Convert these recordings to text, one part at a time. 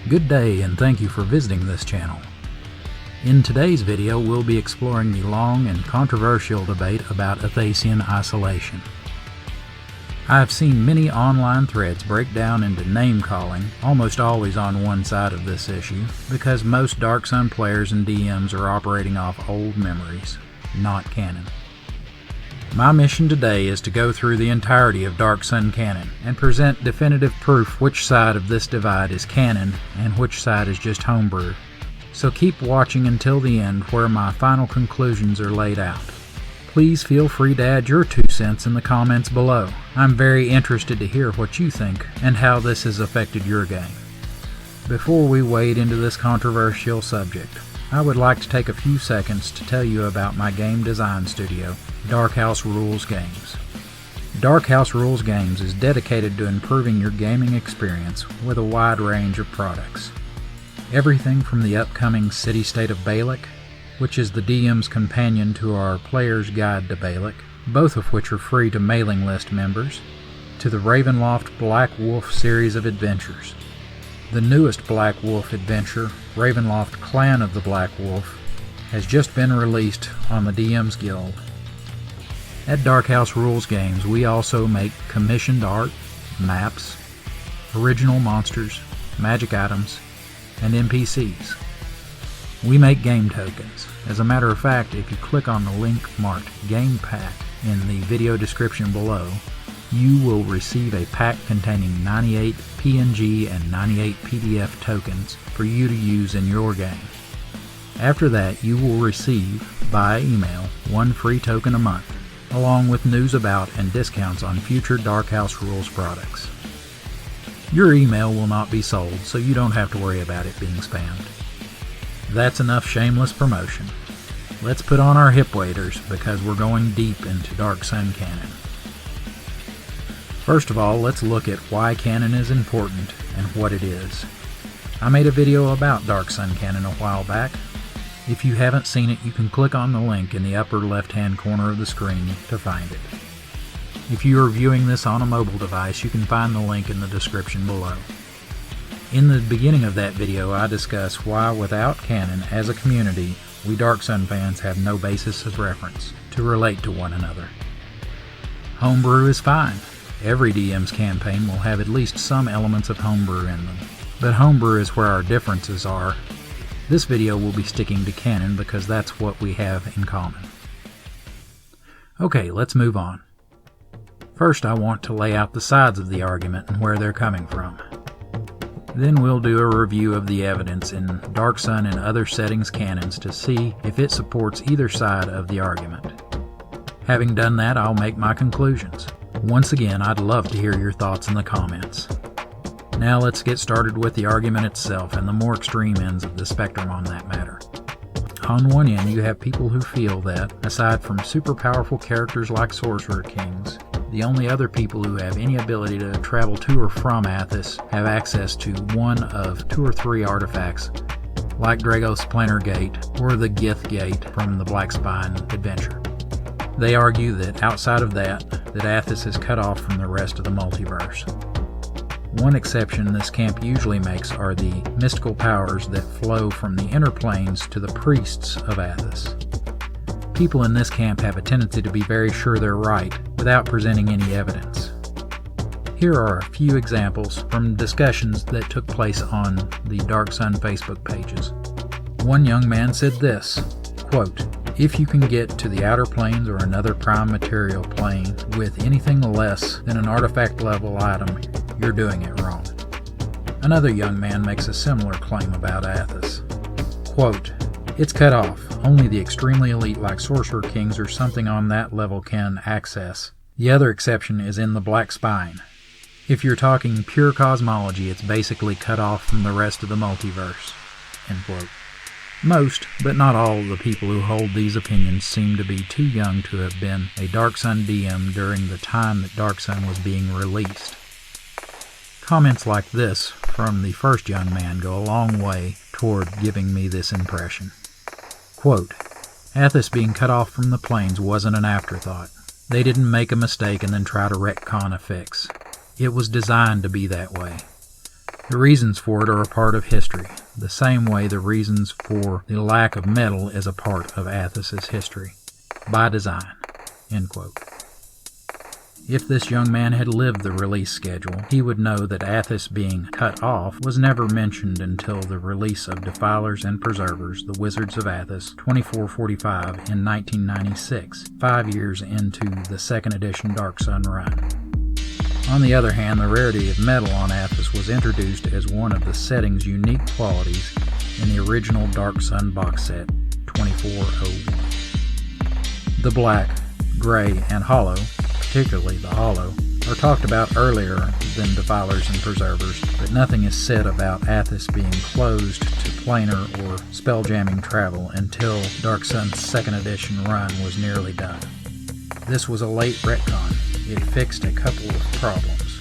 Good day and thank you for visiting this channel. In today's video we'll be exploring the long and controversial debate about Athasian isolation. I have seen many online threads break down into name-calling, almost always on one side of this issue, because most Dark Sun players and DMs are operating off old memories, not canon. My mission today is to go through the entirety of Dark Sun canon and present definitive proof which side of this divide is canon and which side is just homebrew. So keep watching until the end where my final conclusions are laid out. Please feel free to add your 2 cents in the comments below. I'm very interested to hear what you think and how this has affected your game. Before we wade into this controversial subject, I would like to take a few seconds to tell you about my game design studio, Dark House Rules Games. Dark House Rules Games is dedicated to improving your gaming experience with a wide range of products. Everything from the upcoming City-State of Balic, which is the DM's companion to our Player's Guide to Balic, both of which are free to mailing list members, to the Ravenloft Black Wolf series of adventures. The newest Black Wolf adventure, Ravenloft Clan of the Black Wolf, has just been released on the DM's Guild. At Dark House Rules Games, we also make commissioned art, maps, original monsters, magic items, and NPCs. We make game tokens. As a matter of fact, if you click on the link marked Game Pack in the video description below, you will receive a pack containing 98 PNG and 98 PDF tokens for you to use in your game. After that, you will receive, by email, 1 free token a month, along with news about and discounts on future Dark House Rules products. Your email will not be sold, so you don't have to worry about it being spammed. That's enough shameless promotion. Let's put on our hip waders because we're going deep into Dark Sun canon. First of all, let's look at why canon is important and what it is. I made a video about Dark Sun canon a while back. If you haven't seen it, you can click on the link in the upper left-hand corner of the screen to find it. If you are viewing this on a mobile device, you can find the link in the description below. In the beginning of that video, I discuss why without canon as a community, we Dark Sun fans have no basis of reference to relate to one another. Homebrew is fine. Every DM's campaign will have at least some elements of homebrew in them, but homebrew is where our differences are. This video will be sticking to canon because that's what we have in common. Okay, let's move on. First, I want to lay out the sides of the argument and where they're coming from. Then we'll do a review of the evidence in Dark Sun and other settings canons to see if it supports either side of the argument. Having done that, I'll make my conclusions. Once again, I'd love to hear your thoughts in the comments. Now let's get started with the argument itself and the more extreme ends of the spectrum on that matter. On one end, you have people who feel that, aside from super powerful characters like Sorcerer Kings, the only other people who have any ability to travel to or from Athas have access to one of 2 or 3 artifacts, like Dragos Planner Gate or the Gith Gate from the Black Spine adventure. They argue that outside of that Athas is cut off from the rest of the multiverse. One exception this camp usually makes are the mystical powers that flow from the inner planes to the priests of Athas. People in this camp have a tendency to be very sure they're right without presenting any evidence. Here are a few examples from discussions that took place on the Dark Sun Facebook pages. One young man said this, quote, "If you can get to the outer planes or another prime material plane with anything less than an artifact level item, you're doing it wrong." Another young man makes a similar claim about Athas. Quote, "It's cut off. Only the extremely elite like Sorcerer Kings or something on that level can access. The other exception is in the Black Spine. If you're talking pure cosmology, it's basically cut off from the rest of the multiverse." End quote. Most, but not all, of the people who hold these opinions seem to be too young to have been a Dark Sun DM during the time that Dark Sun was being released. Comments like this from the first young man go a long way toward giving me this impression. Quote, "Athas being cut off from the planes wasn't an afterthought. They didn't make a mistake and then try to retcon a fix. It was designed to be that way. The reasons for it are a part of history, the same way the reasons for the lack of metal is a part of Athas's history. By design." End quote. If this young man had lived the release schedule, he would know that Athas being cut off was never mentioned until the release of Defilers and Preservers, The Wizards of Athas, 2445 in 1996, 5 years into the 2nd edition Dark Sun run. On the other hand, the rarity of metal on Athas was introduced as one of the setting's unique qualities in the original Dark Sun box set, 2401. The black, gray, and hollow, particularly the hollow, are talked about earlier than Defilers and Preservers, but nothing is said about Athas being closed to planar or spelljamming travel until Dark Sun's 2nd edition run was nearly done. This was a late retcon. It fixed a couple of problems.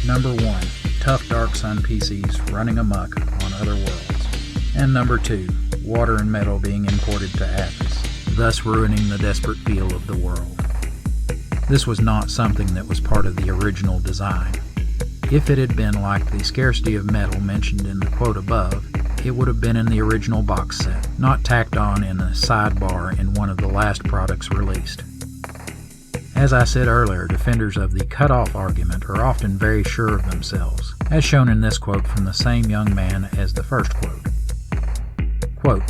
Number 1, tough Dark Sun PCs running amok on other worlds. And number 2, water and metal being imported to Athas, thus ruining the desperate feel of the world. This was not something that was part of the original design. If it had been like the scarcity of metal mentioned in the quote above, it would have been in the original box set, not tacked on in a sidebar in one of the last products released. As I said earlier, defenders of the cut-off argument are often very sure of themselves, as shown in this quote from the same young man as the first quote. Quote,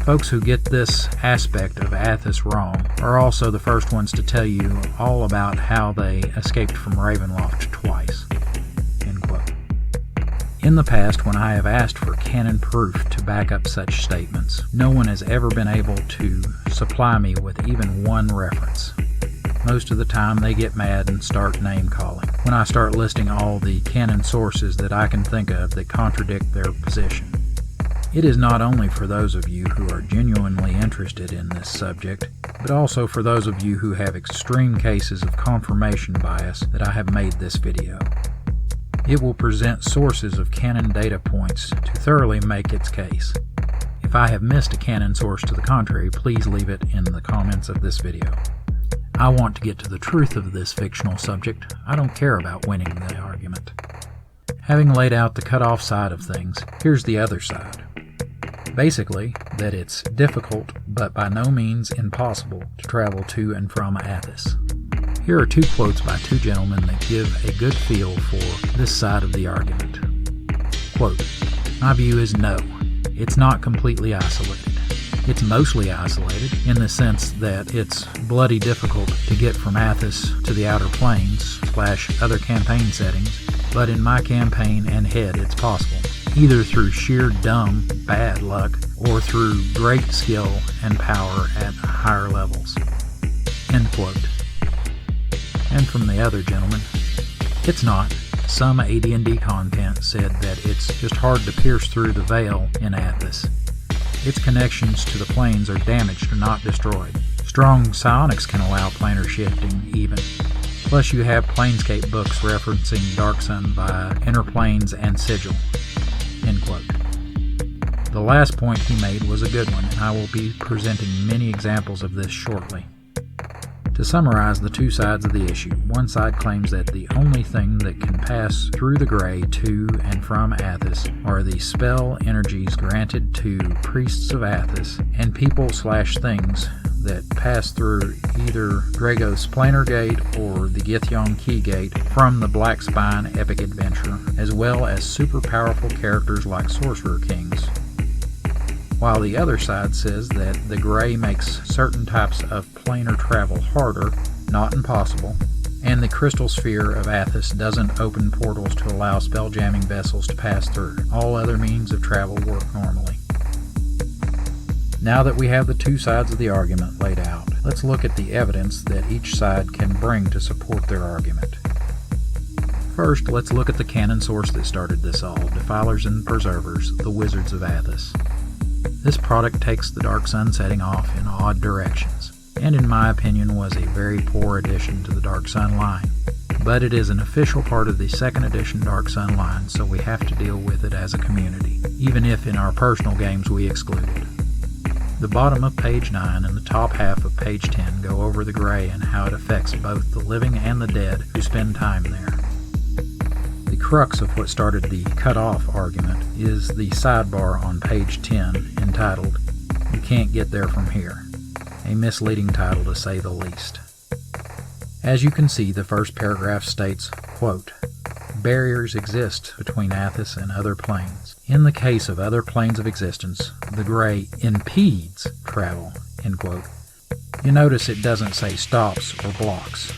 "Folks who get this aspect of Athas wrong are also the first ones to tell you all about how they escaped from Ravenloft twice." End quote. In the past, when I have asked for canon proof to back up such statements, no one has ever been able to supply me with even one reference. Most of the time they get mad and start name-calling when I start listing all the canon sources that I can think of that contradict their position. It is not only for those of you who are genuinely interested in this subject, but also for those of you who have extreme cases of confirmation bias that I have made this video. It will present sources of canon data points to thoroughly make its case. If I have missed a canon source to the contrary, please leave it in the comments of this video. I want to get to the truth of this fictional subject. I don't care about winning the argument. Having laid out the cut-off side of things, here's the other side. Basically, that it's difficult, but by no means impossible, to travel to and from Athas. Here are 2 quotes by 2 gentlemen that give a good feel for this side of the argument. Quote, "My view is no, it's not completely isolated. It's mostly isolated in the sense that it's bloody difficult to get from Athas to the Outer Planes / other campaign settings, but in my campaign and head it's possible, either through sheer dumb, bad luck or through great skill and power at higher levels." End quote. And from the other gentleman, "It's not. Some AD&D content said that it's just hard to pierce through the veil in Athas. Its connections to the planes are damaged, not destroyed. Strong psionics can allow planar shifting even. Plus you have Planescape books referencing Dark Sun via Inner Planes and Sigil." End quote. The last point he made was a good one, and I will be presenting many examples of this shortly. To summarize the 2 sides of the issue, one side claims that the only thing that can pass through the gray to and from Athas are the spell energies granted to priests of Athas and people/things that pass through either Dragos Planar Gate or the Githyon Key Gate from the Black Spine Epic Adventure, as well as super powerful characters like Sorcerer Kings. While the other side says that the gray makes certain types of planar travel harder, not impossible, and the crystal sphere of Athas doesn't open portals to allow spelljamming vessels to pass through. All other means of travel work normally. Now that we have the 2 sides of the argument laid out, let's look at the evidence that each side can bring to support their argument. First, let's look at the canon source that started this all, Defilers and Preservers, The Wizards of Athas. This product takes the Dark Sun setting off in odd directions, and in my opinion was a very poor addition to the Dark Sun line. But it is an official part of the 2nd edition Dark Sun line, so we have to deal with it as a community, even if in our personal games we exclude it. The bottom of page 9 and the top half of page 10 go over the gray and how it affects both the living and the dead who spend time there. The crux of what started the Cut Off argument is the sidebar on page 10 entitled, "You Can't Get There From Here," a misleading title to say the least. As you can see, the first paragraph states, quote, "Barriers exist between Athas and other planes. In the case of other planes of existence, the gray impedes travel," end quote. You notice it doesn't say stops or blocks.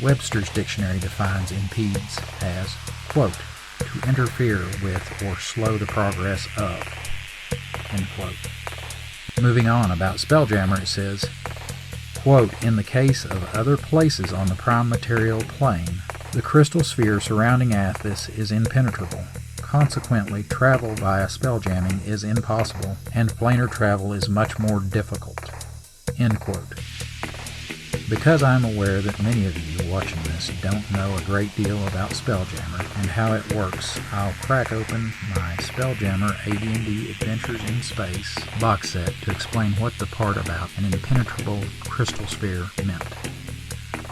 Webster's dictionary defines impedes as, quote, "to interfere with or slow the progress of," end quote. Moving on, about Spelljammer, it says, quote, "In the case of other places on the prime material plane, the crystal sphere surrounding Athas is impenetrable. Consequently, travel via spelljamming is impossible, and planar travel is much more difficult," end quote. Because I'm aware that many of you watching this don't know a great deal about Spelljammer and how it works, I'll crack open my Spelljammer AD&D Adventures in Space box set to explain what the part about an impenetrable crystal sphere meant.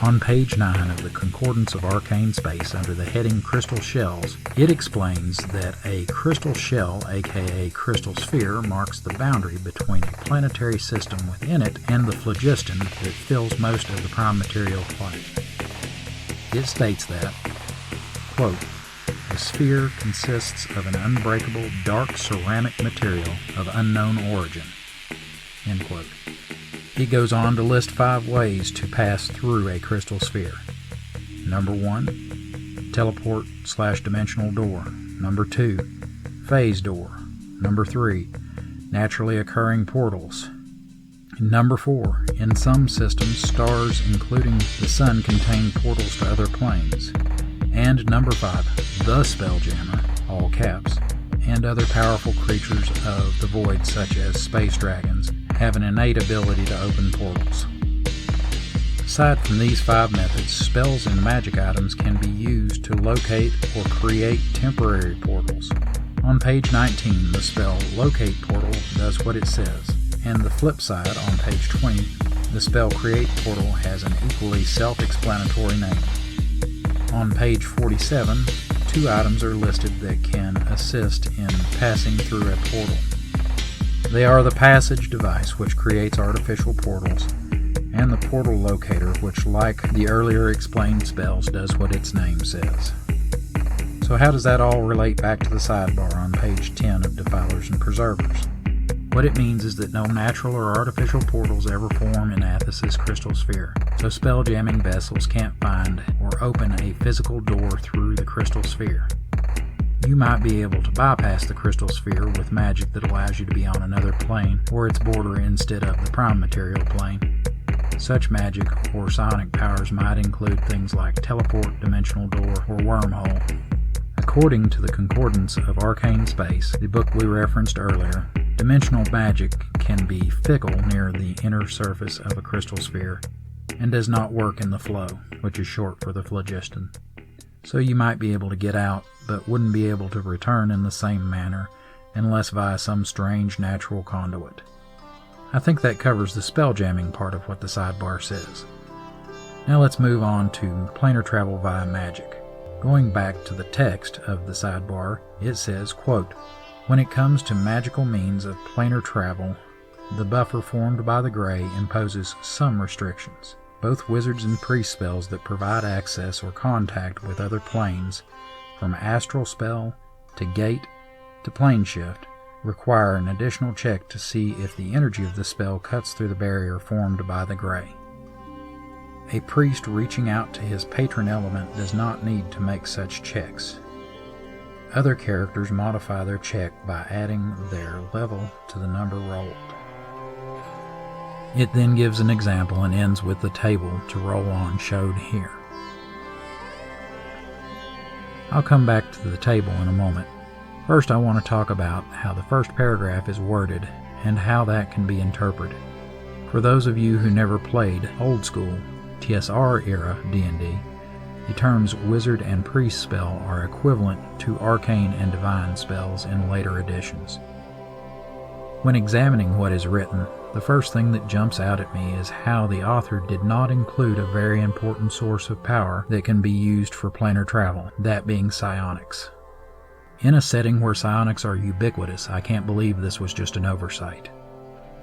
On page 9 of the Concordance of Arcane Space, under the heading Crystal Shells, it explains that a crystal shell, aka crystal sphere, marks the boundary between a planetary system within it and the phlogiston that fills most of the prime material plane. It states that, quote, "A sphere consists of an unbreakable dark ceramic material of unknown origin," end quote. It goes on to list 5 ways to pass through a crystal sphere. Number 1, teleport/dimensional door. Number 2, phase door. Number 3, naturally occurring portals. Number 4, in some systems, stars including the sun contain portals to other planes. And number 5, the Spelljammer, all caps, and other powerful creatures of the void such as space dragons have an innate ability to open portals. Aside from these 5 methods, spells and magic items can be used to locate or create temporary portals. On page 19, the spell Locate Portal does what it says, and the flip side, on page 20, the spell Create Portal has an equally self-explanatory name. On page 47, 2 items are listed that can assist in passing through a portal. They are the Passage Device, which creates artificial portals, and the Portal Locator, which, like the earlier explained spells, does what its name says. So how does that all relate back to the sidebar on page 10 of Defilers and Preservers? What it means is that no natural or artificial portals ever form in Athas's crystal sphere, so spell-jamming vessels can't find or open a physical door through the crystal sphere. You might be able to bypass the crystal sphere with magic that allows you to be on another plane or its border instead of the prime material plane. Such magic or psionic powers might include things like teleport, dimensional door, or wormhole. According to the Concordance of Arcane Space, the book we referenced earlier, dimensional magic can be fickle near the inner surface of a crystal sphere and does not work in the flow, which is short for the phlogiston. So you might be able to get out, but wouldn't be able to return in the same manner unless via some strange natural conduit. I think that covers the spell-jamming part of what the sidebar says. Now let's move on to planar travel via magic. Going back to the text of the sidebar, it says, quote, "When it comes to magical means of planar travel, the buffer formed by the gray imposes some restrictions. Both wizards and priest spells that provide access or contact with other planes, from astral spell to gate to plane shift, require an additional check to see if the energy of the spell cuts through the barrier formed by the gray. A priest reaching out to his patron element does not need to make such checks. Other characters modify their check by adding their level to the number rolled." It then gives an example and ends with the table to roll on showed here. I'll come back to the table in a moment. First, I want to talk about how the first paragraph is worded and how that can be interpreted. For those of you who never played old school TSR era D&D, the terms wizard and priest spell are equivalent to arcane and divine spells in later editions. When examining what is written, the first thing that jumps out at me is how the author did not include a very important source of power that can be used for planar travel, that being psionics. In a setting where psionics are ubiquitous, I can't believe this was just an oversight.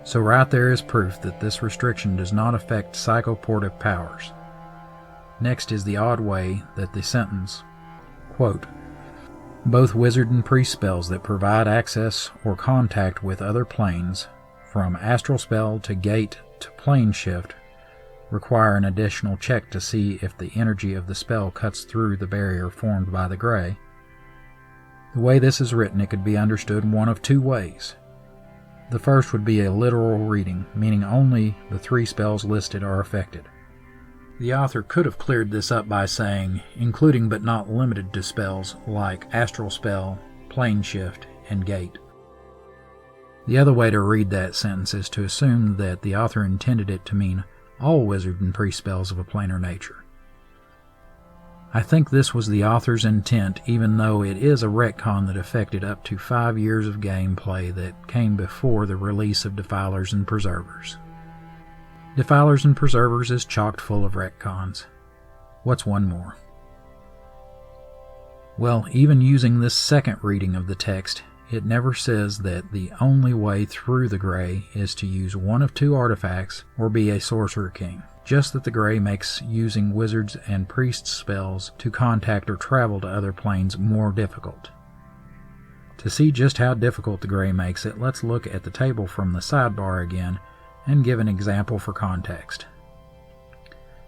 So right there is proof that this restriction does not affect psychoportive powers. Next is the odd way that the sentence, quote, "Both wizard and priest spells that provide access or contact with other planes, from astral spell to gate to plane shift, require an additional check to see if the energy of the spell cuts through the barrier formed by the gray." The way this is written, it could be understood one of two ways. The first would be a literal reading, meaning only the 3 spells listed are affected. The author could have cleared this up by saying, including but not limited to spells like astral spell, plane shift, and gate. The other way to read that sentence is to assume that the author intended it to mean all wizard and priest spells of a planar nature. I think this was the author's intent, even though it is a retcon that affected up to 5 years of gameplay that came before the release of Defilers and Preservers. Defilers and Preservers is chocked full of retcons. What's one more? Well, even using this second reading of the text, it never says that the only way through the gray is to use one of 2 artifacts or be a sorcerer king. Just that the gray makes using wizards and priests spells to contact or travel to other planes more difficult. To see just how difficult the gray makes it, let's look at the table from the sidebar again and give an example for context.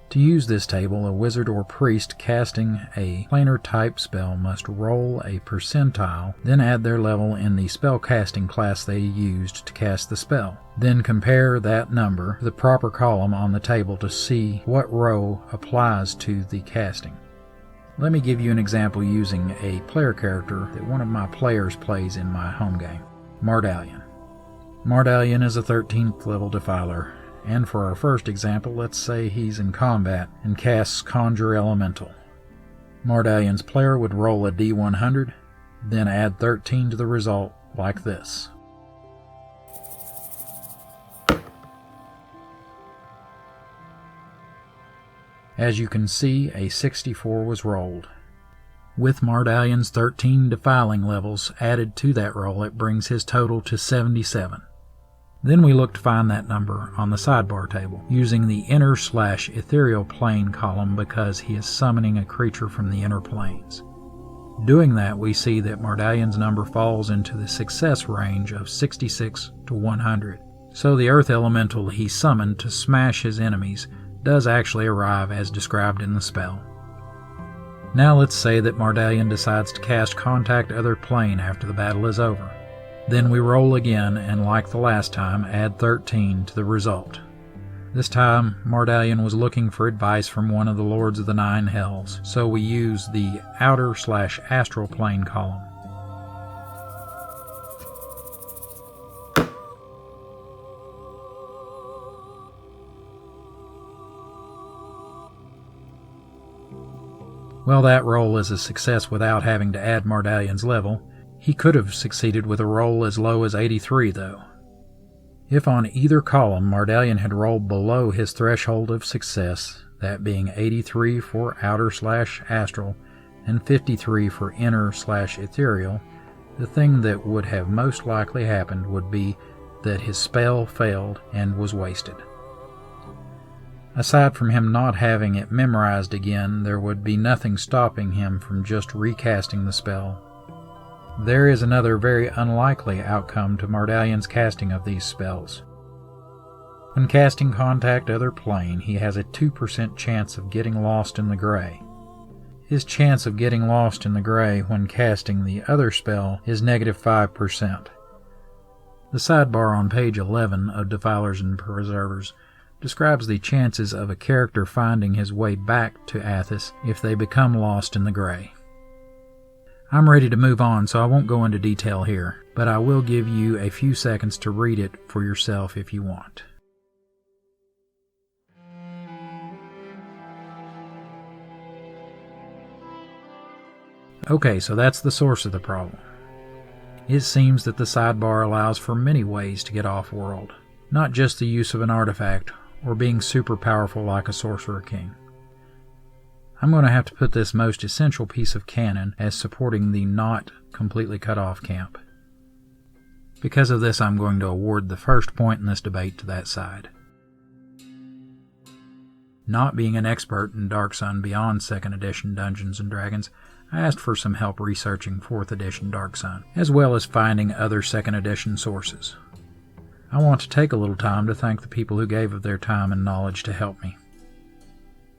To use this table, a wizard or priest casting a planar type spell must roll a percentile, then add their level in the spellcasting class they used to cast the spell. Then compare that number to the proper column on the table to see what row applies to the casting. Let me give you an example using a player character that one of my players plays in my home game, Mardalion. Mardalion is a 13th level Defiler, and for our first example, let's say he's in combat and casts Conjure Elemental. Mardalion's player would roll a D100, then add 13 to the result like this. As you can see, a 64 was rolled. With Mardalion's 13 defiling levels added to that roll, it brings his total to 77. Then we look to find that number on the sidebar table, using the inner/ethereal plane column because he is summoning a creature from the inner planes. Doing that, we see that Mardalion's number falls into the success range of 66 to 100. So the earth elemental he summoned to smash his enemies does actually arrive as described in the spell. Now let's say that Mardalion decides to cast Contact Other Plane after the battle is over. Then we roll again and, like the last time, add 13 to the result. This time, Mardalion was looking for advice from one of the Lords of the Nine Hells, so we use the outer/astral plane column. Well, that roll is a success without having to add Mardalion's level. He could have succeeded with a roll as low as 83, though. If on either column Mardalion had rolled below his threshold of success, that being 83 for outer/astral and 53 for inner/ethereal, the thing that would have most likely happened would be that his spell failed and was wasted. Aside from him not having it memorized again, there would be nothing stopping him from just recasting the spell. There is another very unlikely outcome to Mardalion's casting of these spells. When casting Contact Other Plane, he has a 2% chance of getting lost in the gray. His chance of getting lost in the gray when casting the other spell is -5%. The sidebar on page 11 of Defilers and Preservers describes the chances of a character finding his way back to Athas if they become lost in the gray. I'm ready to move on, so I won't go into detail here, but I will give you a few seconds to read it for yourself if you want. Okay, so that's the source of the problem. It seems that the sidebar allows for many ways to get off-world. not just the use of an artifact or being super powerful like a Sorcerer King. I'm going to have to put this most essential piece of canon as supporting the not completely cut off camp. Because of this, I'm going to award the first point in this debate to that side. Not being an expert in Dark Sun beyond 2nd edition Dungeons & Dragons, I asked for some help researching 4th edition Dark Sun, as well as finding other 2nd edition sources. I want to take a little time to thank the people who gave of their time and knowledge to help me.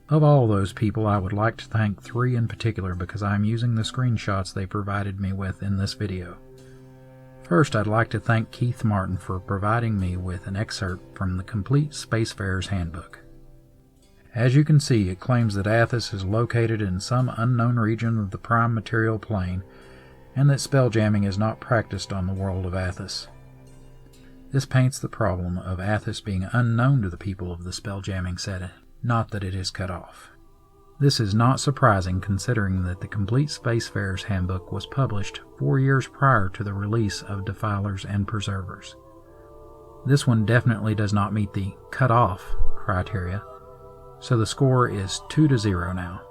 Of all those people, I would like to thank 3 in particular because I am using the screenshots they provided me with in this video. First, I'd like to thank Keith Martin for providing me with an excerpt from the Complete Spacefarer's Handbook. As you can see, it claims that Athas is located in some unknown region of the Prime Material Plane, and that spelljamming is not practiced on the world of Athas. This paints the problem of Athas being unknown to the people of the spelljamming setting, not that it is cut off. This is not surprising considering that the Complete Spacefarer's Handbook was published 4 years prior to the release of Defilers and Preservers. This one definitely does not meet the cut off criteria, so the score is 2-0 now.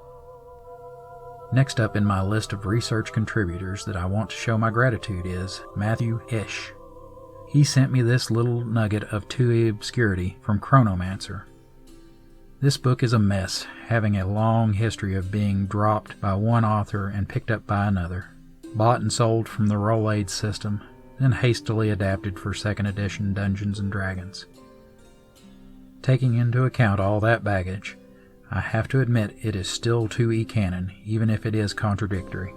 Next up in my list of research contributors that I want to show my gratitude is Matthew Ish. He sent me this little nugget of 2E obscurity from Chronomancer. This book is a mess, having a long history of being dropped by one author and picked up by another, bought and sold from the Roll Aid system, then hastily adapted for 2nd edition Dungeons & Dragons. Taking into account all that baggage, I have to admit it is still 2E canon, even if it is contradictory.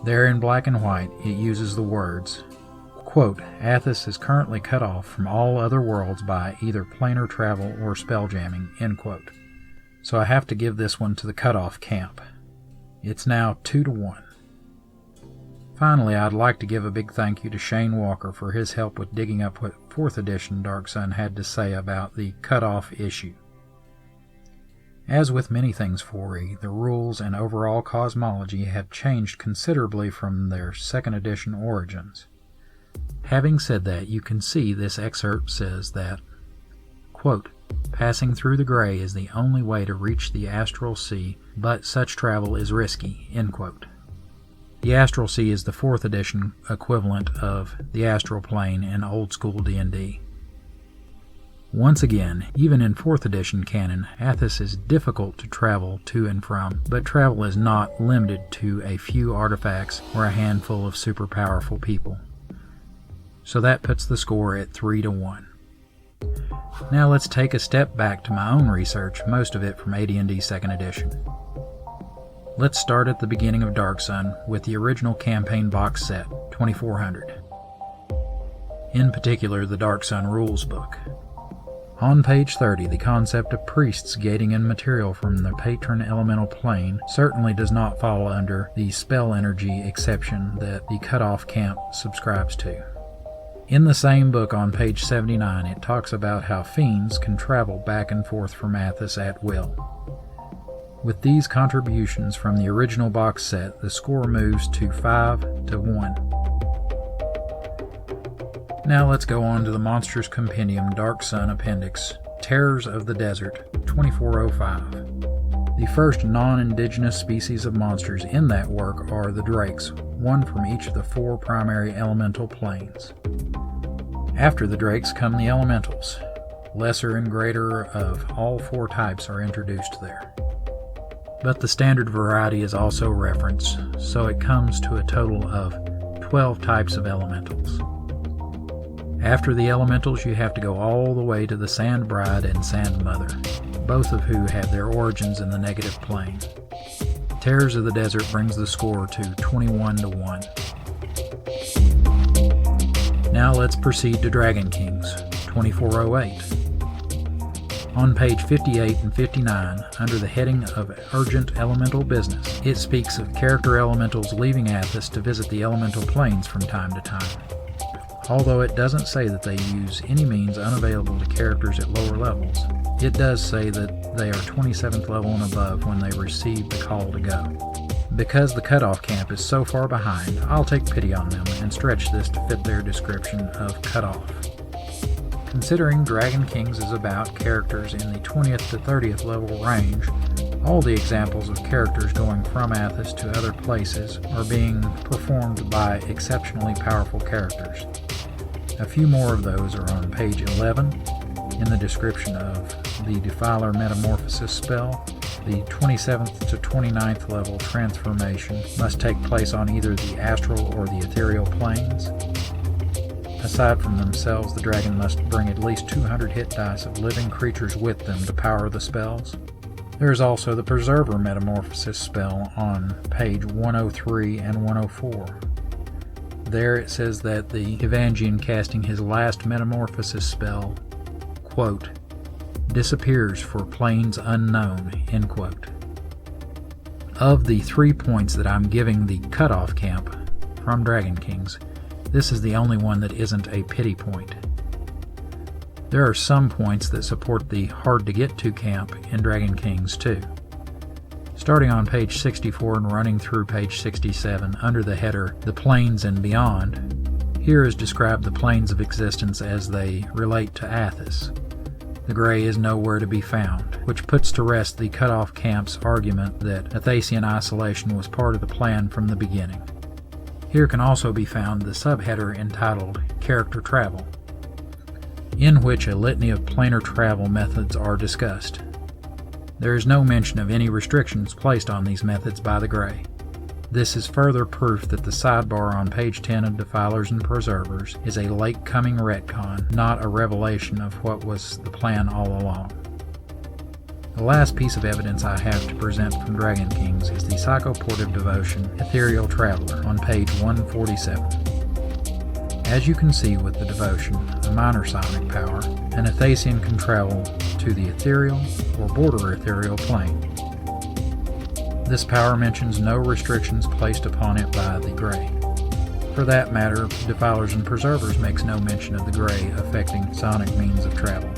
There in black and white, it uses the words, quote, Athas is currently cut off from all other worlds by either planar travel or spelljamming, end quote. So I have to give this one to the cutoff camp. It's now 2-1. Finally, I'd like to give a big thank you to Shane Walker for his help with digging up what 4th edition Dark Sun had to say about the cut-off issue. As with many things 4E, the rules and overall cosmology have changed considerably from their 2nd edition origins. Having said that, you can see this excerpt says that, quote, passing through the gray is the only way to reach the astral sea, but such travel is risky, end quote. The Astral Sea is the 4th edition equivalent of the Astral Plane in old school D&D. Once again, even in 4th edition canon, Athas is difficult to travel to and from, but travel is not limited to a few artifacts or a handful of super powerful people. So that puts the score at 3-1. Now let's take a step back to my own research, most of it from AD&D 2nd edition. Let's start at the beginning of Dark Sun with the original campaign box set, 2400. In particular, the Dark Sun Rules book. On page 30, the concept of priests gating in material from the patron elemental plane certainly does not fall under the spell energy exception that the cutoff camp subscribes to. In the same book on page 79, it talks about how fiends can travel back and forth from Athas at will. With these contributions from the original box set, the score moves to 5-1. Now let's go on to the Monsters Compendium Dark Sun Appendix, Terrors of the Desert, 2405. The first non-indigenous species of monsters in that work are the Drakes, one from each of the 4 primary elemental planes. After the Drakes come the Elementals. Lesser and greater of all 4 types are introduced there. But the standard variety is also referenced, so it comes to a total of 12 types of elementals. After the elementals, you have to go all the way to the Sand Bride and Sand Mother, both of who have their origins in the negative plane. Terrors of the Desert brings the score to 21-1. Now let's proceed to Dragon Kings, 2408. On page 58 and 59, under the heading of Urgent Elemental Business, it speaks of character elementals leaving Athas to visit the elemental planes from time to time. Although it doesn't say that they use any means unavailable to characters at lower levels, it does say that they are 27th level and above when they receive the call to go. Because the cutoff camp is so far behind, I'll take pity on them and stretch this to fit their description of cutoff. Considering Dragon Kings is about characters in the 20th to 30th level range, all the examples of characters going from Athas to other places are being performed by exceptionally powerful characters. A few more of those are on page 11 in the description of the Defiler Metamorphosis spell. The 27th to 29th level transformation must take place on either the astral or the ethereal planes. Aside from themselves, the dragon must bring at least 200 hit dice of living creatures with them to power the spells. There is also the Preserver Metamorphosis spell on page 103 and 104. There it says that the Evangian casting his last Metamorphosis spell, quote, disappears for planes unknown, end quote. Of the 3 points that I'm giving the cutoff camp from Dragon Kings, this is the only one that isn't a pity point. There are some points that support the hard to get to camp in Dragon Kings too. Starting on page 64 and running through page 67 under the header The Planes and Beyond, here is described the planes of existence as they relate to Athas. The Grey is nowhere to be found, which puts to rest the cutoff camp's argument that Athasian isolation was part of the plan from the beginning. Here can also be found the subheader entitled Character Travel, in which a litany of planar travel methods are discussed. There is no mention of any restrictions placed on these methods by the Grey. This is further proof that the sidebar on page 10 of Defilers and Preservers is a late-coming retcon, not a revelation of what was the plan all along. The last piece of evidence I have to present from Dragon Kings is the Psychoportive Devotion Ethereal Traveler on page 147. As you can see with the devotion, a minor psionic power, an Athasian can travel to the ethereal or border ethereal plane. This power mentions no restrictions placed upon it by the Grey. For that matter, Defilers and Preservers makes no mention of the Grey affecting psionic means of travel.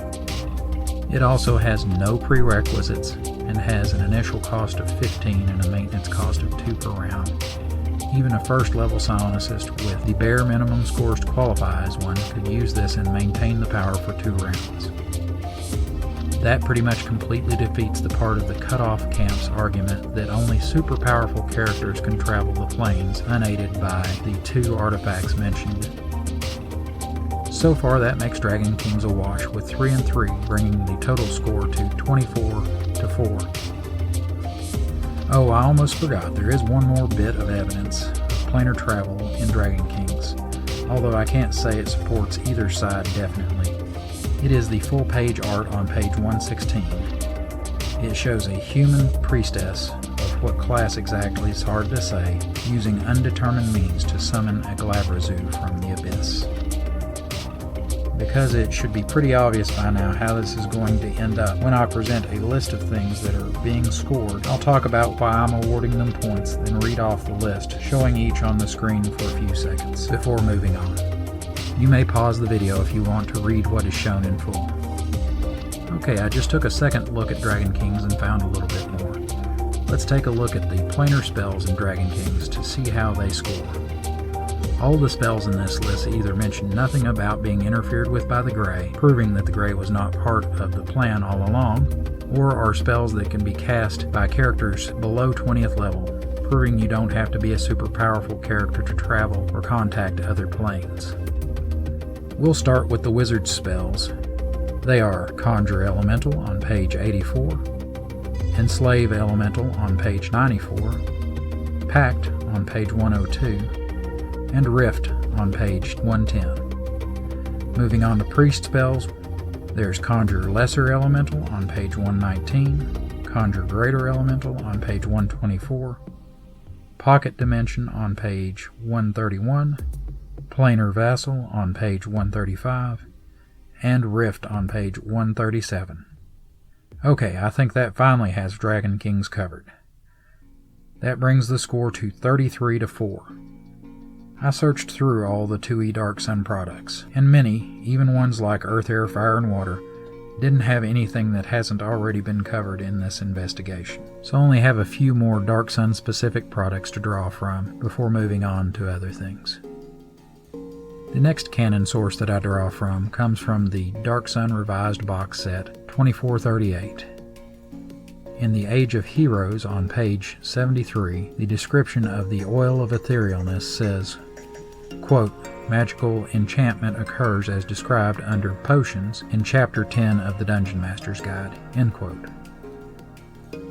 It also has no prerequisites and has an initial cost of 15 and a maintenance cost of 2 per round. Even a first-level psionicist with the bare minimum scores to qualify as one could use this and maintain the power for 2 rounds. That pretty much completely defeats the part of the cutoff camp's argument that only super powerful characters can travel the planes unaided by the 2 artifacts mentioned. So far that makes Dragon Kings a wash with 3 and 3, bringing the total score to 24 to 4. Oh, I almost forgot, there is one more bit of evidence of planar travel in Dragon Kings, although I can't say it supports either side definitely. It is the full page art on page 116. It shows a human priestess, of what class exactly is hard to say, using undetermined means to summon a Glabrazu from the abyss. Because it should be pretty obvious by now how this is going to end up, when I present a list of things that are being scored, I'll talk about why I'm awarding them points, then read off the list, showing each on the screen for a few seconds, before moving on. You may pause the video if you want to read what is shown in full. Okay, I just took a second look at Dragon Kings and found a little bit more. Let's take a look at the planar spells in Dragon Kings to see how they score. All the spells in this list either mention nothing about being interfered with by the Grey, proving that the Grey was not part of the plan all along, or are spells that can be cast by characters below 20th level, proving you don't have to be a super powerful character to travel or contact other planes. We'll start with the wizard spells. They are Conjure Elemental on page 84, Enslave Elemental on page 94, Pact on page 102, and Rift on page 110. Moving on to priest spells, there's Conjure Lesser Elemental on page 119, Conjure Greater Elemental on page 124, Pocket Dimension on page 131, Planar Vassal on page 135, and Rift on page 137. Okay, I think that finally has Dragon Kings covered. That brings the score to 33 to 4. I searched through all the 2E Dark Sun products, and many, even ones like Earth, Air, Fire, and Water, didn't have anything that hasn't already been covered in this investigation. So I only have a few more Dark Sun specific products to draw from before moving on to other things. The next canon source that I draw from comes from the Dark Sun Revised box set 2438. In the Age of Heroes on page 73, the description of the Oil of Etherealness says, quote, magical enchantment occurs as described under Potions in Chapter 10 of the Dungeon Master's Guide, end quote.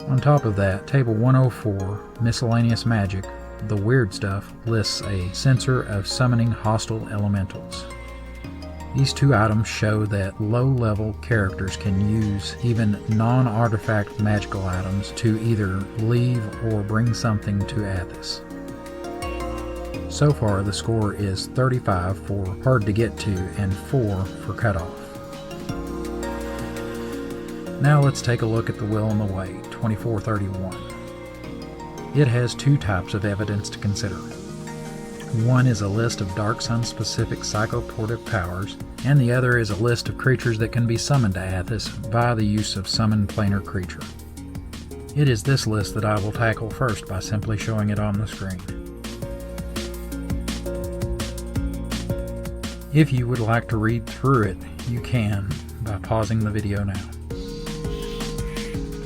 On top of that, Table 104, Miscellaneous Magic, the Weird Stuff, lists a sensor of summoning hostile elementals. These two items show that low-level characters can use even non-artifact magical items to either leave or bring something to Athas. So far, the score is 35 for Hard to Get To and 4 for Cut Off. Now let's take a look at the Will and the Way, 2431. It has two types of evidence to consider. One is a list of Dark Sun-specific psychoportive powers, and the other is a list of creatures that can be summoned to Athas via the use of Summon Planar Creature. It is this list that I will tackle first by simply showing it on the screen. If you would like to read through it, you can by pausing the video now.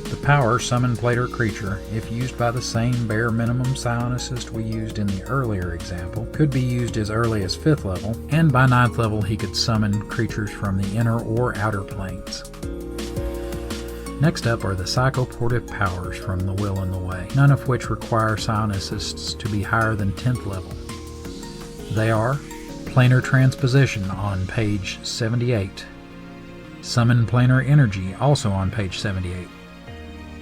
The power Summon Planar Creature, if used by the same bare minimum psionicist we used in the earlier example, could be used as early as 5th level, and by 9th level he could summon creatures from the inner or outer planes. Next up are the psychoportive powers from the Will and the Way, none of which require psionicists to be higher than 10th level. They are Planar Transposition on page 78, Summon Planar Energy also on page 78,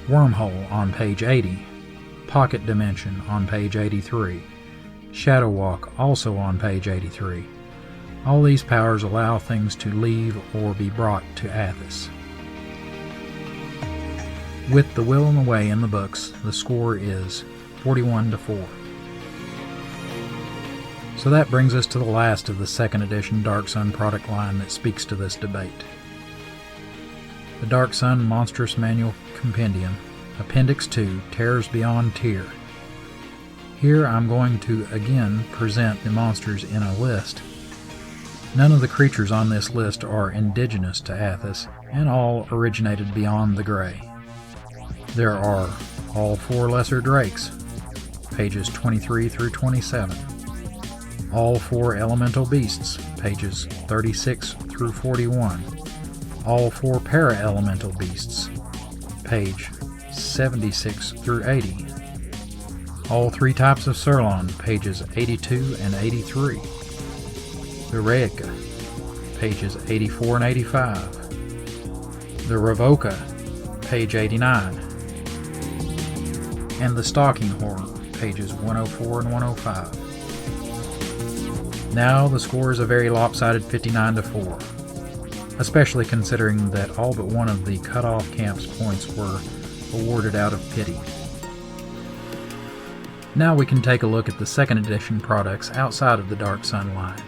Wormhole on page 80, Pocket Dimension on page 83, Shadow Walk also on page 83. All these powers allow things to leave or be brought to Athas. With the Will and the Way in the books, the score is 41-4. So that brings us to the last of the 2nd edition Dark Sun product line that speaks to this debate. The Dark Sun Monstrous Manual Compendium, Appendix 2, Terrors Beyond Tier. Here I'm going to again present the monsters in a list. None of the creatures on this list are indigenous to Athas, and all originated beyond the Grey. There are all 4 Lesser Drakes, pages 23 through 27. All 4 Elemental Beasts, pages 36 through 41. All 4 Para-Elemental Beasts, page 76 through 80. All 3 types of Surlon, pages 82 and 83. The Reica, pages 84 and 85. The Revoca, page 89. And the Stalking Horror, pages 104 and 105. Now the score is a very lopsided 59-4, especially considering that all but one of the cut-off camp's points were awarded out of pity. Now we can take a look at the 2nd edition products outside of the Dark Sun line.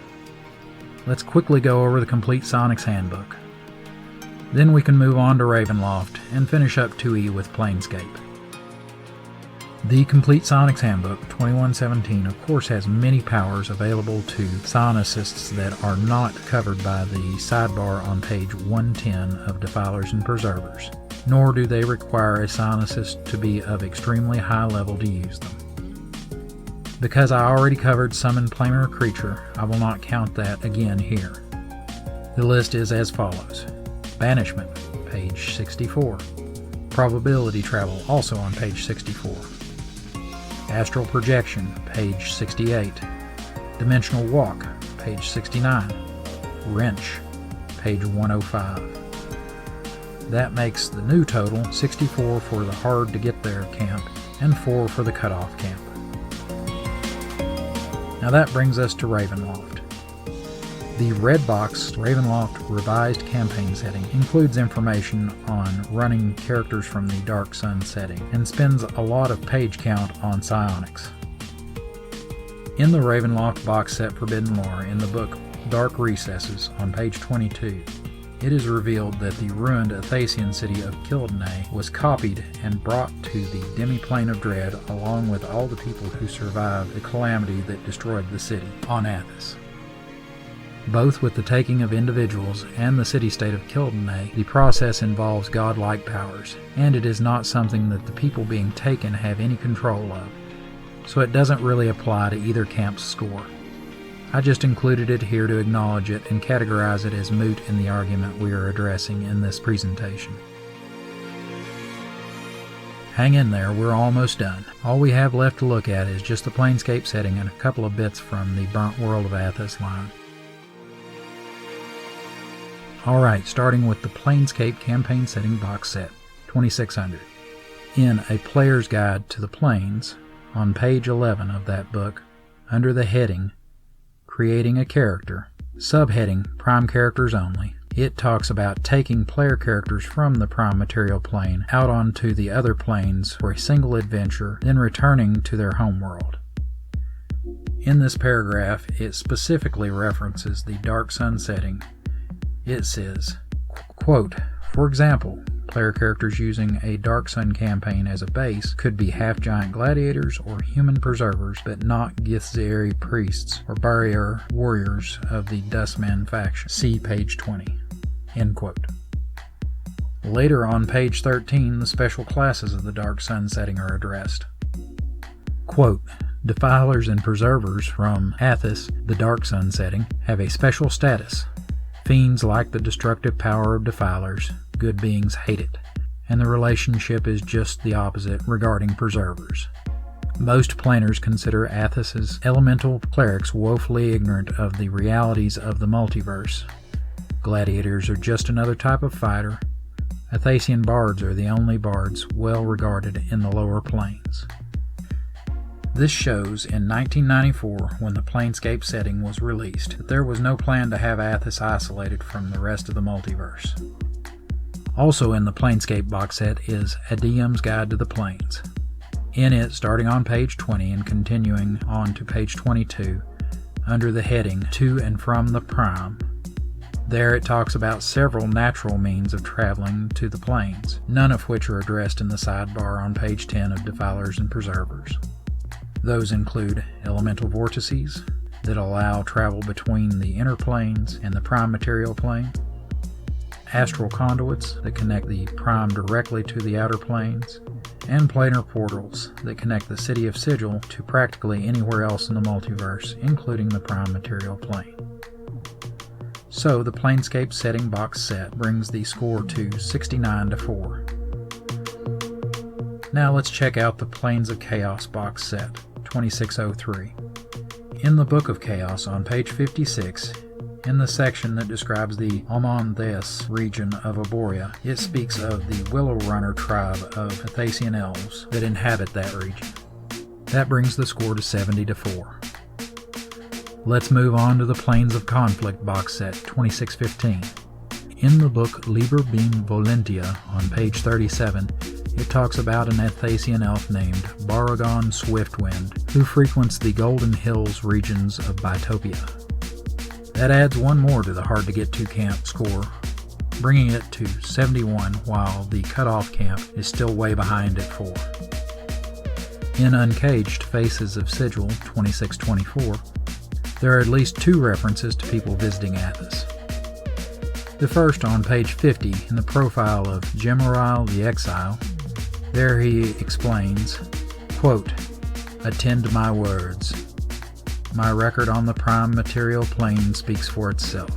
Let's quickly go over the complete Psionics Handbook. Then we can move on to Ravenloft and finish up 2E with Planescape. The Complete Psionics Handbook 2117 of course has many powers available to psionicists that are not covered by the sidebar on page 110 of Defilers and Preservers, nor do they require a psionicist to be of extremely high level to use them. Because I already covered Summon Planar Creature, I will not count that again here. The list is as follows: Banishment, page 64. Probability Travel, also on page 64. Astral Projection, page 68. Dimensional Walk, page 69. Wrench, page 105. That makes the new total 64 for the Hard to Get There camp and 4 for the Cutoff camp. Now that brings us to Ravenloft. The red box Ravenloft Revised Campaign setting includes information on running characters from the Dark Sun setting and spends a lot of page count on psionics. In the Ravenloft box set Forbidden Lore in the book Dark Recesses on page 22, it is revealed that the ruined Athasian city of Kildane was copied and brought to the Demiplane of Dread along with all the people who survived the calamity that destroyed the city on Athas. Both with the taking of individuals and the city-state of Kildane, the process involves godlike powers, and it is not something that the people being taken have any control of, so it doesn't really apply to either camp's score. I just included it here to acknowledge it and categorize it as moot in the argument we are addressing in this presentation. Hang in there, we're almost done. All we have left to look at is just the Planescape setting and a couple of bits from the Burnt World of Athas line. Alright, starting with the Planescape Campaign Setting Box Set, 2600. In A Player's Guide to the Planes, on page 11 of that book, under the heading, Creating a Character, subheading Prime Characters Only, it talks about taking player characters from the Prime Material Plane out onto the other planes for a single adventure, then returning to their homeworld. In this paragraph, it specifically references the Dark Sun setting. It says, quote, for example, player characters using a Dark Sun campaign as a base could be half-giant gladiators or human preservers, but not Githzeiri priests or barrier warriors of the Dustman faction. See page 20. End quote. Later on page 13, the special classes of the Dark Sun setting are addressed. Quote, Defilers and Preservers from Athas, the Dark Sun setting, have a special status. Fiends like the destructive power of Defilers, good beings hate it, and the relationship is just the opposite regarding Preservers. Most planers consider Athas's elemental clerics woefully ignorant of the realities of the multiverse. Gladiators are just another type of fighter. Athasian bards are the only bards well regarded in the lower planes. This shows in 1994, when the Planescape setting was released, that there was no plan to have Athas isolated from the rest of the multiverse. Also in the Planescape box set is A DM's Guide to the Planes. In it, starting on page 20 and continuing on to page 22, under the heading To and From the Prime, there it talks about several natural means of traveling to the planes, none of which are addressed in the sidebar on page 10 of Defilers and Preservers. Those include elemental vortices that allow travel between the inner planes and the Prime Material Plane, astral conduits that connect the Prime directly to the outer planes, and planar portals that connect the City of Sigil to practically anywhere else in the multiverse, including the Prime Material Plane. So the Planescape setting box set brings the score to 69-4. Now let's check out the Planes of Chaos box set, 2603. In the Book of Chaos on page 56, in the section that describes the Amontheus region of Arborea, it speaks of the Willow Runner tribe of Athasian elves that inhabit that region. That brings the score to 70-4. Let's move on to the Planes of Conflict box set, 2615. In the book Liber Beam Volentia, on page 37, it talks about an Athasian elf named Baragon Swiftwind, who frequents the Golden Hills regions of Bitopia. That adds one more to the hard-to-get-to camp score, bringing it to 71, while the Cut Off camp is still way behind at 4. In Uncaged Faces of Sigil, 2624, there are at least 2 references to people visiting Athas. The first on page 50 in the profile of Gemaril the Exile. There he explains, quote, Attend to my words. My record on the Prime Material Plane speaks for itself.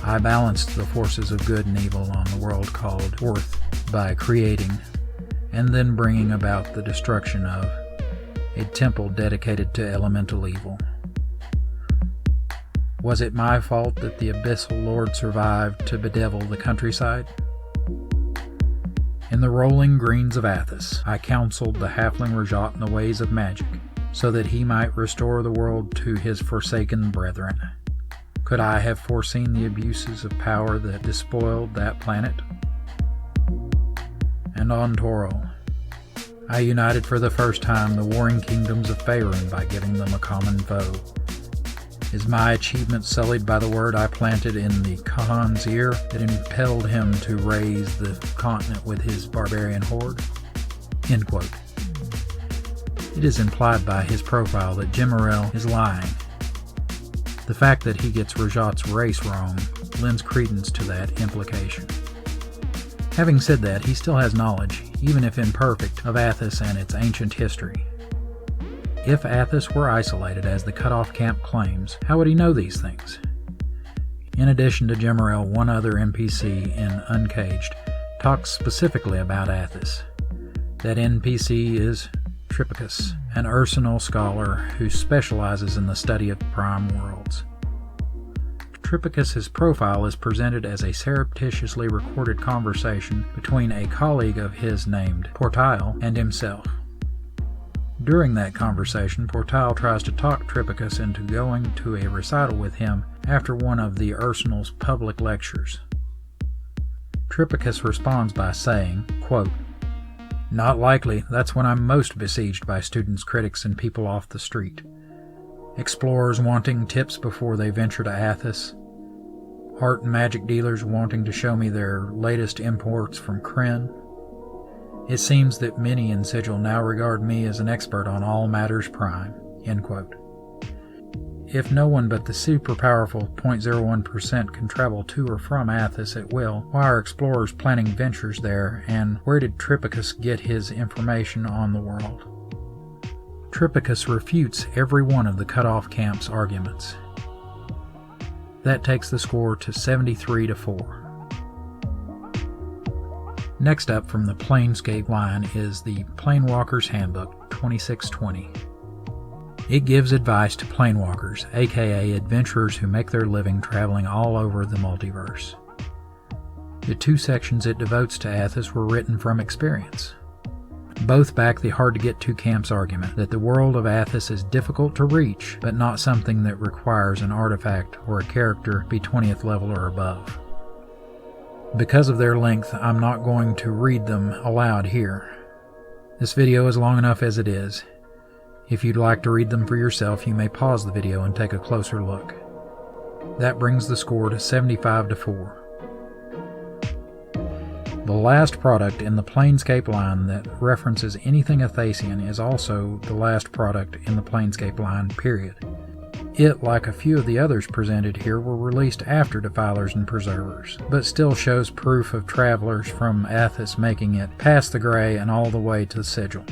I balanced the forces of good and evil on the world called Orth by creating and then bringing about the destruction of a temple dedicated to elemental evil. Was it my fault that the Abyssal Lord survived to bedevil the countryside? In the rolling greens of Athas, I counseled the halfling Rajat in the ways of magic, so that he might restore the world to his forsaken brethren. Could I have foreseen the abuses of power that despoiled that planet? And on Toro, I united for the first time the warring kingdoms of Faerun by giving them a common foe. Is my achievement sullied by the word I planted in the Khan's ear that impelled him to raise the continent with his barbarian horde? End quote. It is implied by his profile that Gemaril is lying. The fact that he gets Rajat's race wrong lends credence to that implication. Having said that, he still has knowledge, even if imperfect, of Athas and its ancient history. If Athas were isolated, as the Cut Off camp claims, how would he know these things? In addition to Gemarel, one other NPC in Uncaged talks specifically about Athas. That NPC is Tripicus, an Ursinal scholar who specializes in the study of prime worlds. Tripicus's profile is presented as a surreptitiously recorded conversation between a colleague of his named Portile and himself. During that conversation, Portile tries to talk Tripicus into going to a recital with him after one of the Ursinal's public lectures. Tripicus responds by saying, quote, "Not likely. That's when I'm most besieged by students, critics, and people off the street. Explorers wanting tips before they venture to Athas. Art and magic dealers wanting to show me their latest imports from Kryn. It seems that many in Sigil now regard me as an expert on all matters prime." End quote. If no one but the super powerful 0.01% can travel to or from Athas at will, why are explorers planning ventures there, and where did Tripicus get his information on the world? Tripicus refutes every one of the Cut Off camp's arguments. That takes the score to 73-4. Next up from the Planescape line is the Planewalker's Handbook 2620. It gives advice to planewalkers, aka adventurers who make their living traveling all over the multiverse. The two sections it devotes to Athas were written from experience. Both back the hard-to-get-to camp's argument that the world of Athas is difficult to reach, but not something that requires an artifact or a character be 20th level or above. Because of their length, I'm not going to read them aloud here. This video is long enough as it is. If you'd like to read them for yourself, you may pause the video and take a closer look. That brings the score to 75-4. The last product in the Planescape line that references anything Athasian is also the last product in the Planescape line, period. It, like a few of the others presented here, were released after Defilers and Preservers, but still shows proof of travelers from Athas making it past the Grey and all the way to the Sigil.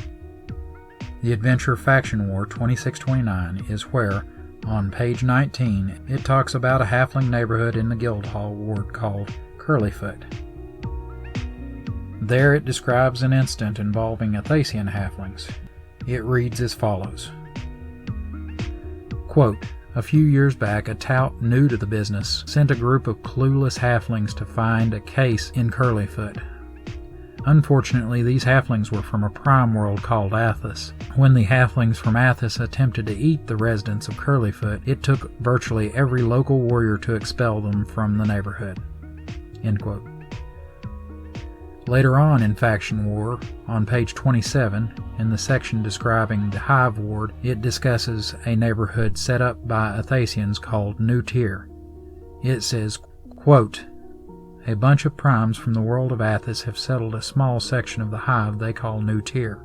The Adventure Faction War 2629 is where, on page 19, it talks about a halfling neighborhood in the Guildhall ward called Curlyfoot. There it describes an incident involving Athasian halflings. It reads as follows. Quote, "A few years back, a tout new to the business sent a group of clueless halflings to find a case in Curlyfoot. Unfortunately, these halflings were from a prime world called Athas. When the halflings from Athas attempted to eat the residents of Curlyfoot, it took virtually every local warrior to expel them from the neighborhood." End quote. Later on in Faction War, on page 27, in the section describing the Hive Ward, it discusses a neighborhood set up by Athasians called New Tier. It says, quote, "A bunch of primes from the world of Athas have settled a small section of the Hive they call New Tier.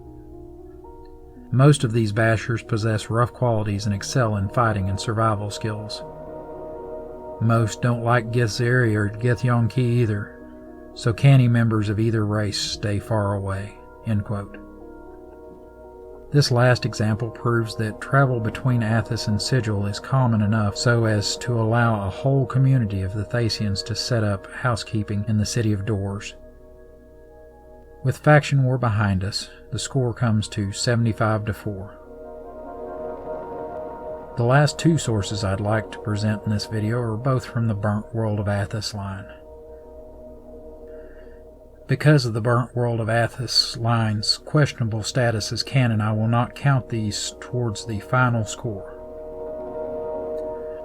Most of these bashers possess rough qualities and excel in fighting and survival skills. Most don't like Githzeri or Githyanki either, so canny members of either race stay far away." End quote. This last example proves that travel between Athas and Sigil is common enough so as to allow a whole community of the Thasians to set up housekeeping in the City of Doors. With Faction War behind us, the score comes to 75-4. The last two sources I'd like to present in this video are both from the Burnt World of Athas line. Because of the Burnt World of Athas line's questionable status as canon, I will not count these towards the final score.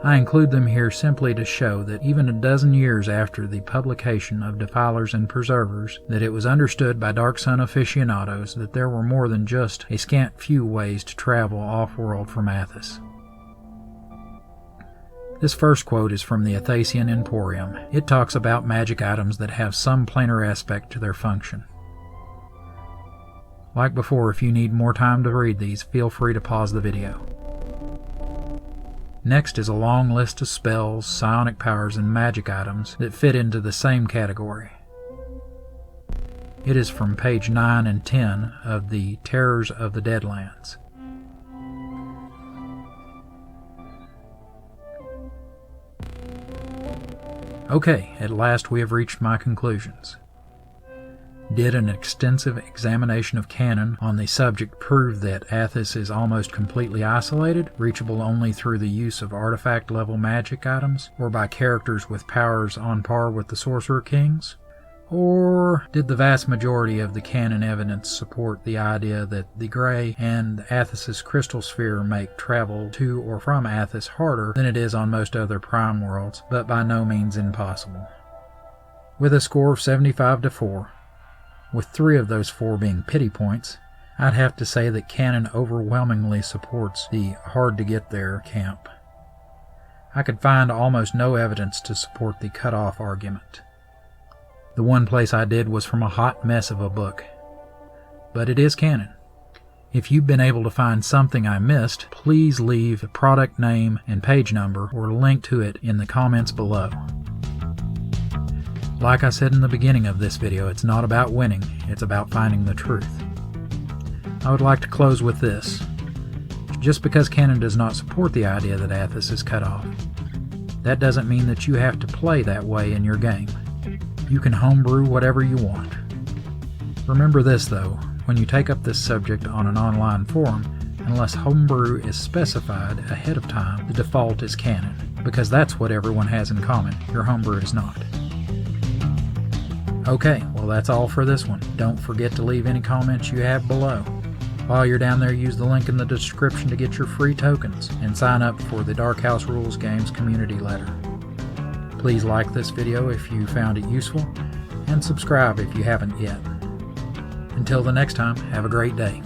I include them here simply to show that even a dozen years after the publication of Defilers and Preservers, that it was understood by Dark Sun aficionados that there were more than just a scant few ways to travel off-world from Athas. This first quote is from the Athasian Emporium. It talks about magic items that have some planar aspect to their function. Like before, if you need more time to read these, feel free to pause the video. Next is a long list of spells, psionic powers, and magic items that fit into the same category. It is from page 9 and 10 of the Terrors of the Deadlands. Okay, at last we have reached my conclusions. Did an extensive examination of canon on the subject prove that Athas is almost completely isolated, reachable only through the use of artifact-level magic items, or by characters with powers on par with the Sorcerer Kings? Or did the vast majority of the canon evidence support the idea that the Grey and Athas' crystal sphere make travel to or from Athas harder than it is on most other Prime worlds, but by no means impossible? With a score of 75-4, with 3 of those 4 being pity points, I'd have to say that canon overwhelmingly supports the hard-to-get-there camp. I could find almost no evidence to support the cut-off argument. The one place I did was from a hot mess of a book. But it is canon. If you've been able to find something I missed, please leave the product name and page number or link to it in the comments below. Like I said in the beginning of this video, it's not about winning, it's about finding the truth. I would like to close with this. Just because canon does not support the idea that Athas is cut off, that doesn't mean that you have to play that way in your game. You can homebrew whatever you want. Remember this though, when you take up this subject on an online forum, unless homebrew is specified ahead of time, the default is canon, because that's what everyone has in common. Your homebrew is not. Okay, well that's all for this one. Don't forget to leave any comments you have below. While you're down there, use the link in the description to get your free tokens and sign up for the Dark House Rules Games community letter. Please like this video if you found it useful, and subscribe if you haven't yet. Until the next time, have a great day.